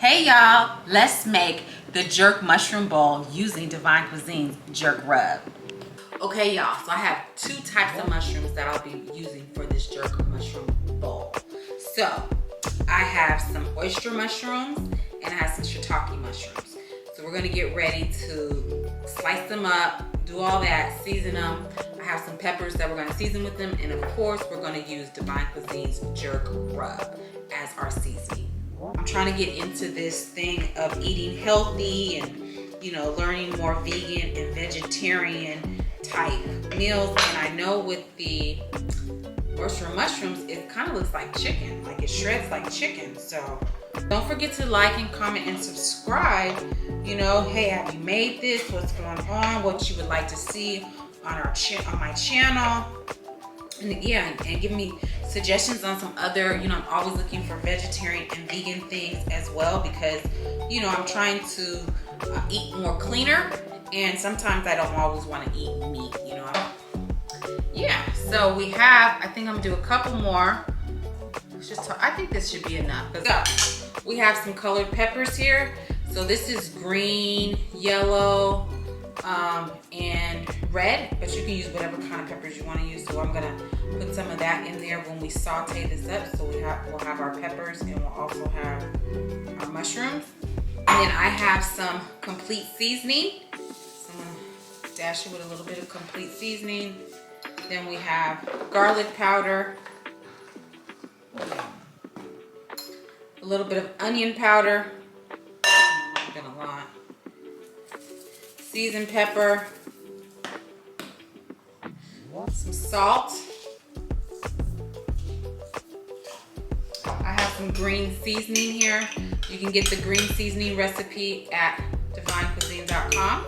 Hey y'all, let's make the jerk mushroom bowl using DivineKuizine's jerk rub. Okay y'all, so I have two types of mushrooms that I'll be using for this jerk mushroom bowl. So I have some oyster mushrooms and I have some shiitake mushrooms. So we're gonna get ready to slice them up, do all that, season them. I have some peppers that we're gonna season with them, and of course we're gonna use DivineKuizine's jerk rub as our seasoning. I'm trying to get into this thing of eating healthy and, you know, learning more vegan and vegetarian type meals. And I know with the oyster mushrooms, it kind of looks like chicken, like it shreds like chicken. So don't forget to like and comment and subscribe. You know, hey, have you made this? What's going on? What you would like to see on my channel? And yeah, and give me suggestions on some other, you know, I'm always looking for vegetarian and vegan things as well, because, you know, I'm trying to eat more cleaner, and sometimes I don't always want to eat meat, you know. Yeah, so we have, I think I'm gonna do a couple more. I think this should be enough. So we have some colored peppers here. So this is green, yellow, and red, but you can use whatever kind of peppers you want to use. So I'm gonna put some of that in there when we saute this up. So we'll have our peppers, and we'll also have our mushrooms. And then I have some complete seasoning. So I'm gonna dash it with a little bit of complete seasoning. Then we have garlic powder, a little bit of onion powder, a lot, seasoned pepper, some salt. I have some green seasoning here. You can get the green seasoning recipe at DivineKuizine.com.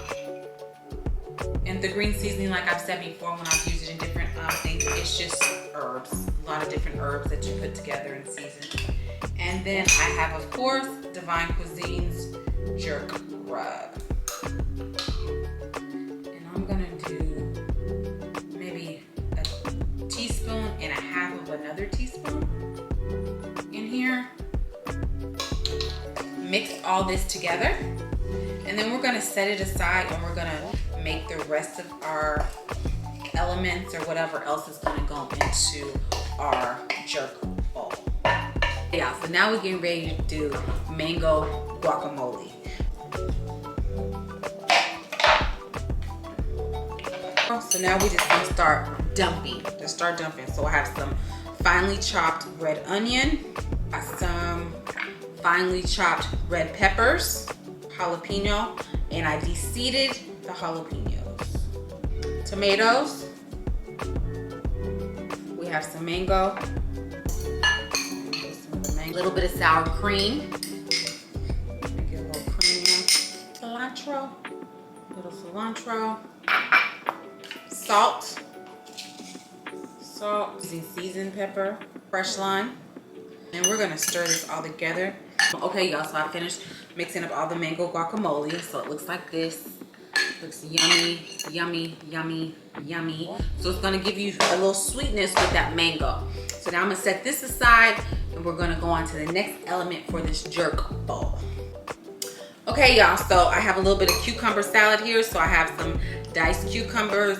And the green seasoning, like I've said before, when I've used it in different things, it's just herbs, a lot of different herbs that you put together and season. And then I have, of course, DivineKuizine's jerk rub. And I'm gonna do maybe a teaspoon and a half of another teaspoon in here. Mix all this together, and then we're gonna set it aside, and we're gonna make the rest of our elements or whatever else is gonna go into our jerk bowl. Yeah, so now we're getting ready to do mango guacamole. So now we just gonna start dumping. So I have some finely chopped red onion, some finely chopped red peppers, jalapeno, and I de-seeded the jalapenos. Tomatoes. We have some mango. A little bit of sour cream. Make it a little creamier. Cilantro. A little cilantro. Salt. Using seasoned pepper. Fresh lime. And we're gonna stir this all together. Okay, y'all, so I finished mixing up all the mango guacamole. So it looks like this. Looks yummy, yummy, yummy, yummy. So it's gonna give you a little sweetness with that mango. So now I'm gonna set this aside, and we're gonna go on to the next element for this jerk bowl. Okay, y'all, so I have a little bit of cucumber salad here. So I have some diced cucumbers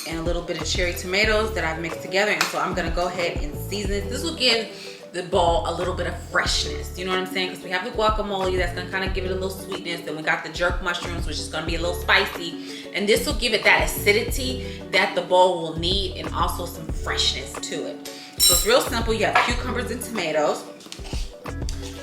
and a little bit of cherry tomatoes that I've mixed together. And so I'm gonna go ahead and season it. This will give the bowl a little bit of freshness, you know what I'm saying? Because we have the guacamole that's gonna kind of give it a little sweetness. Then we got the jerk mushrooms, which is gonna be a little spicy, and this will give it that acidity that the bowl will need, and also some freshness to it. So it's real simple. You have cucumbers and tomatoes,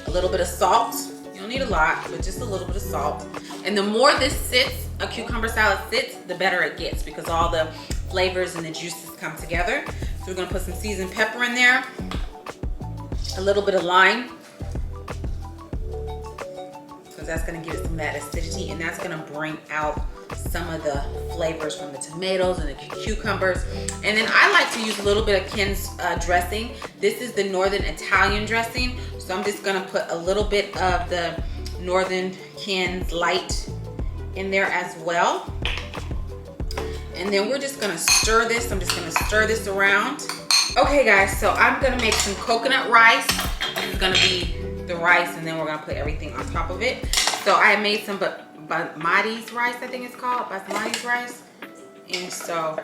a little bit of salt. You don't need a lot, but just a little bit of salt. And the more this sits, a cucumber salad sits, the better it gets, because all the flavors and the juices come together. So we're gonna put some seasoned pepper in there, a little bit of lime, because that's gonna give it some of that acidity, and that's gonna bring out some of the flavors from the tomatoes and the cucumbers. And then I like to use a little bit of Ken's dressing. This is the Northern Italian dressing, so I'm just gonna put a little bit of the Northern Ken's Light in there as well. And then we're just gonna stir this. I'm just gonna stir this around. Okay guys, so I'm gonna make some coconut rice. This is gonna be the rice, and then we're gonna put everything on top of it. So I made some basmati rice, I think it's called, basmati rice. And so,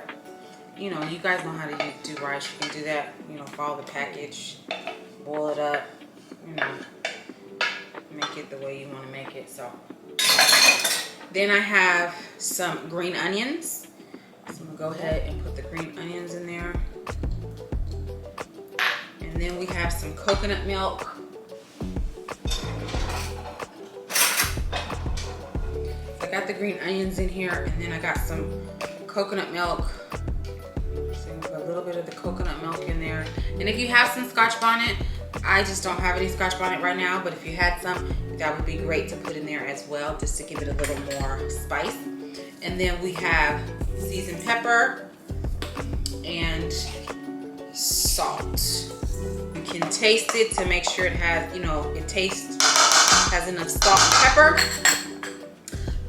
you know, you guys know how to do rice. You can do that, you know, follow the package, boil it up, you know, make it the way you want to make it. So then I have some green onions. So I'm gonna go ahead and put the green onions in there. And then we have some coconut milk. So I got the green onions in here, and then I got some coconut milk. So I'm gonna put a little bit of the coconut milk in there. And if you have some Scotch bonnet, I just don't have any Scotch bonnet right now, but if you had some, that would be great to put in there as well, just to give it a little more spice. And then we have seasoned pepper and salt. You can taste it to make sure it has, you know, has enough salt and pepper.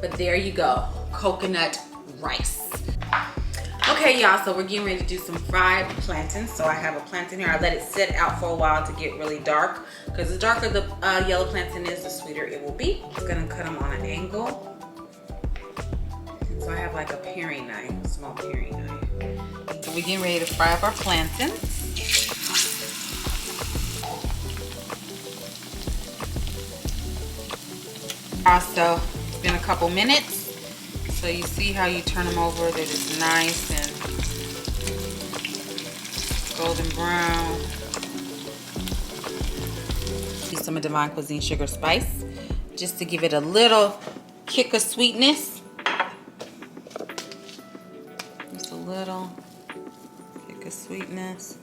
But there you go, coconut rice. Okay, y'all, so we're getting ready to do some fried plantains. So I have a plantain here. I let it sit out for a while to get really dark, because the darker the yellow plantain is, the sweeter it will be. I'm gonna cut them on an angle. So I have like a paring knife, a small paring knife. So we're getting ready to fry up our plantains. Also, it's been a couple minutes. So you see how you turn them over, they're just nice and golden brown. Use some of DivineKuizine sugar spice, just to give it a little kick of sweetness. Just a little kick of sweetness.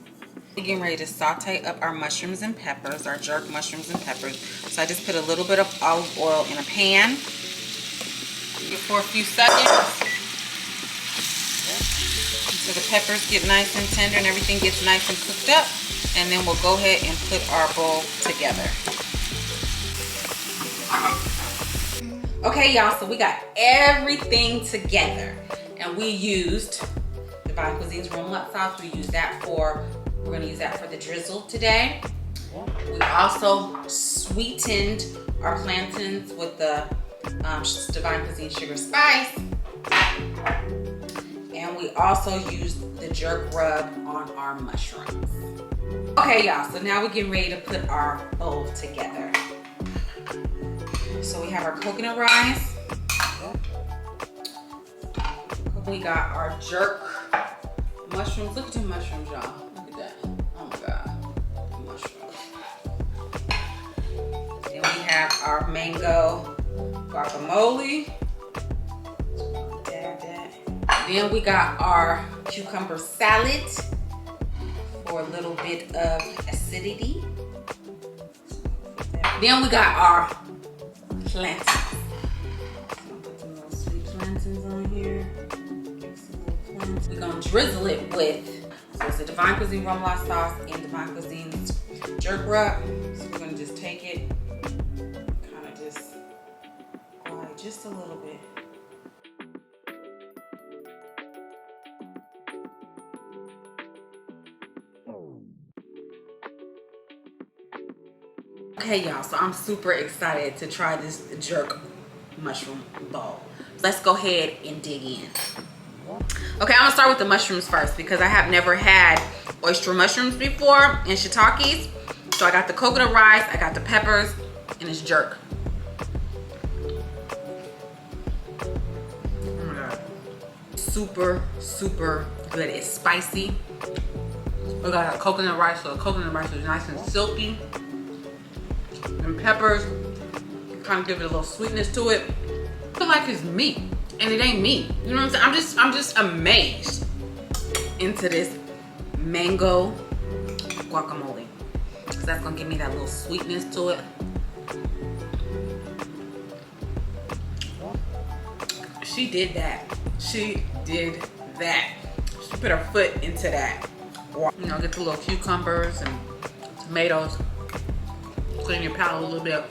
We're getting ready to saute up our mushrooms and peppers, our jerk mushrooms and peppers. So I just put a little bit of olive oil in a pan for a few seconds. So the peppers get nice and tender and everything gets nice and cooked up. And then we'll go ahead and put our bowl together. Okay, y'all, so we got everything together. And we used DivineKuizine's remoulade sauce. We're gonna use that for the drizzle today. We also sweetened our plantains with the DivineKuizine sugar spice. And we also used the jerk rub on our mushrooms. Okay, y'all, so now we're getting ready to put our bowl together. So we have our coconut rice. We got our jerk mushrooms. Look at the mushrooms, y'all. Look at that. Oh my God. Mushrooms. Then we have our mango guacamole. Then we got our cucumber salad for a little bit of acidity. Then we got our plantains. So put some little sweet plantains on here. We're gonna drizzle it with, so it's the DivineKuizine remoulade sauce and DivineKuizine's jerk rub. So we're gonna just take it, kind of just glide just a little bit. Okay, y'all, so I'm super excited to try this jerk mushroom bowl. Let's go ahead and dig in. Okay, I'm gonna start with the mushrooms first because I have never had oyster mushrooms before and shiitakes. So I got the coconut rice, I got the peppers, and it's jerk. Oh my God. Super, super good. It's spicy. We got a coconut rice, so the coconut rice is nice and silky. And peppers kind of give it a little sweetness to it. I feel like it's meat, and it ain't meat. You know what I'm saying? I'm just amazed into this mango guacamole, because that's gonna give me that little sweetness to it. She did that. She did that. She put her foot into that. You know, get the little cucumbers and tomatoes. Clean your palate a little bit.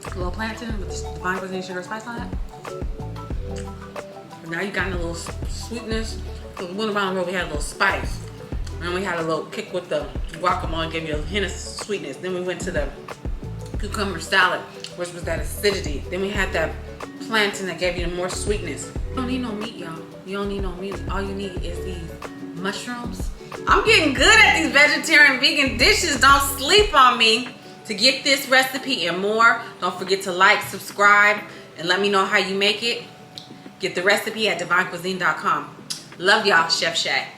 A little plantain with the DivineKuizine sugar spice on it. And now you got a little sweetness. Because one around where we had a little spice. And we had a little kick with the guacamole, gave you a hint of sweetness. Then we went to the cucumber salad, which was that acidity. Then we had that plantain that gave you more sweetness. You don't need no meat, y'all. You don't need no meat. All you need is these mushrooms. I'm getting good at these vegetarian vegan dishes. Don't sleep on me. To get this recipe and more, don't forget to like, subscribe, and let me know how you make it. Get the recipe at DivineKuizine.com. Love y'all, Chef Shay.